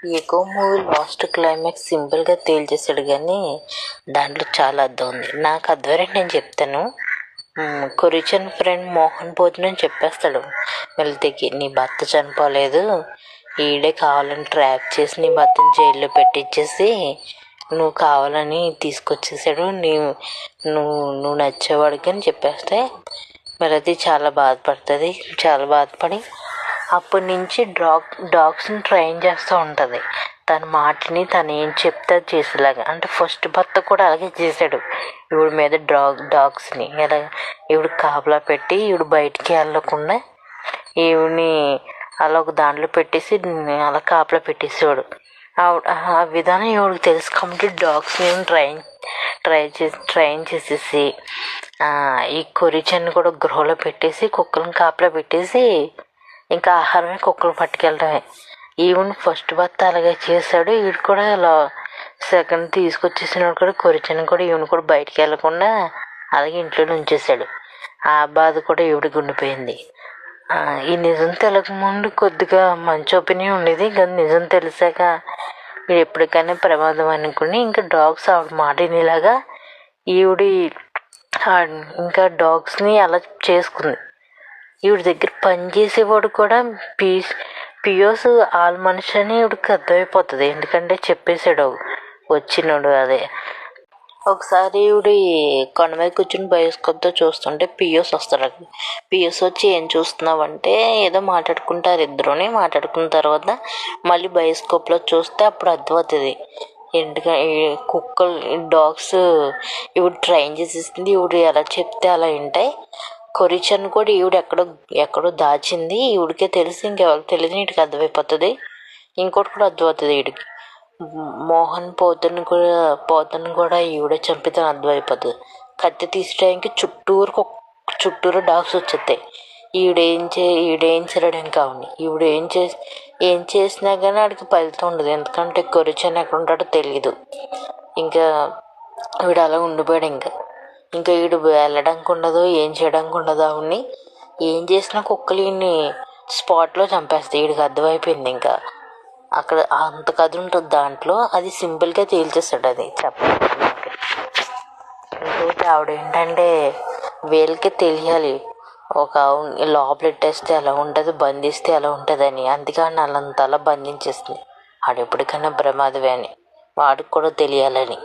ఎక్కువ movie last climax సింపుల్గా తేల్చేసాడు కానీ దాంట్లో చాలా అర్థం ఉంది. నాకు అర్థమైనట్టు నేను చెప్తాను. కొరిచన్ ఫ్రెండ్ మోహన్ భోజనం చెప్పేస్తాడు వెళ్తేకి, నీ భర్త చనిపోలేదు, ఈడే కావాలని ట్రాప్ చేసి నీ భర్తను జైల్లో పెట్టించేసి నువ్వు కావాలని తీసుకొచ్చేసాడు, నువ్వు నచ్చేవాడికి అని చెప్పేస్తే మరి అది చాలా బాధపడుతుంది. చాలా బాధపడి అప్పటి నుంచి డాగ్స్ని ట్రైన్ చేస్తూ ఉంటుంది. తన మాటని తను ఏం చెప్తే చేసేలాగా. అంటే ఫస్ట్ భర్త కూడా అలాగే చేశాడు. ఈవిడ మీద డాగ్స్ని ఎలా ఈవిడ కాపలా పెట్టి ఈవిడ బయటికి వెళ్ళకుండా ఈవిని అలా ఒక దాంట్లో పెట్టేసి అలా కాపలా పెట్టేసేవాడు. ఆ విధానం ఈవిడికి తెలుసు కాబట్టి డాగ్స్ని ట్రైన్ చేసేసి ఈ కొరిచన్ని కూడా గృహలో పెట్టేసి కుక్కలను కాపలా పెట్టేసి ఇంకా ఆహారమే కుక్కలు పట్టుకెళ్ళడమే. ఈవెన్ ఫస్ట్ భర్త అలాగే చేశాడు. ఈవిడ కూడా ఇలా సెకండ్ తీసుకొచ్చేసినాడు కూడా కొరిచని కూడా ఈవెన్ కూడా బయటికి వెళ్ళకుండా అలాగే ఇంట్లోనే ఉంచేశాడు. ఆ బాధ కూడా ఈవిడికి ఉండిపోయింది. ఈ నిజం తెలియకముందు కొద్దిగా మంచి ఒపీనియన్ ఉండేది, కానీ నిజం తెలిసాక ఇది ఎప్పటికైనా ప్రమాదం అనుకుని ఇంకా డాగ్స్ ఆవిడ మాట వినేలాగా ఈవిడి ఇంకా డాగ్స్ని అలా చేసుకుంది. ఈవిడ దగ్గర పనిచేసేవాడు కూడా పియోస్ వాళ్ళ మనిషి అని ఈవిడికి అర్థమైపోతుంది. ఎందుకంటే చెప్పేసాడు వచ్చినాడు. అదే ఒకసారి ఈవిడ కొండ మీద కూర్చుని బయోస్కోప్తో చూస్తుంటే పియోస్ వస్తాడు. పియోస్ వచ్చి ఏం చూస్తున్నావు అంటే ఏదో మాట్లాడుకుంటారు ఇద్దరుని. మాట్లాడుకున్న తర్వాత మళ్ళీ బయోస్కోప్లో చూస్తే అప్పుడు అర్థమవుతుంది. ఎందుకంటే డాగ్స్ ఈవిడ ట్రైన్ చేసేసింది. ఈవిడ ఎలా చెప్తే అలా వింటాయి. కొరిచన్ కూడా ఈవిడ ఎక్కడో దాచింది, ఈవిడికే తెలిసి ఇంకెవరికి తెలియదు, వీటికి అర్థమైపోతుంది. ఇంకోటి కూడా అర్థమవుతుంది వీడికి, మోహన్ పోతను కూడా ఈవిడే చంపితే అర్థమైపోతుంది. కత్తి తీసే టైంకి చుట్టూరు డాగ్స్ వచ్చేస్తాయి. ఈవిడేం చేయడం కావాలి. ఈవిడ ఏం చేసినా కానీ ఆడికి ఫలితం ఉండదు. ఎందుకంటే కొరిచన్ ఎక్కడ ఉంటాడో తెలియదు. ఇంకా వీడు అలా ఉండిపోయాడు. ఇంకా వీడు వెళ్ళడానికి ఉండదు, ఏం చేయడానికి ఉండదు. ఆవిడ్ని ఏం చేసినా కుక్కలు వీడిని స్పాట్లో చంపేస్తాయి. వీడికి అర్థమైపోయింది. ఇంకా అక్కడ అంత కథ ఉంటుంది దాంట్లో. అది సింపుల్గా తేల్చేస్తాడు. అది చెప్పాలి. ఇంకోటి ఆవిడ ఏంటంటే వీళ్ళకి తెలియాలి ఒక లోపల పెట్టేస్తే ఎలా ఉంటుంది, బంధిస్తే ఎలా ఉంటుందని. అందుకని వాళ్ళంతలా బంధించేస్తుంది. ఆడు ఎప్పటికైనా ప్రమాదమే అని వాడికి కూడా తెలియాలని.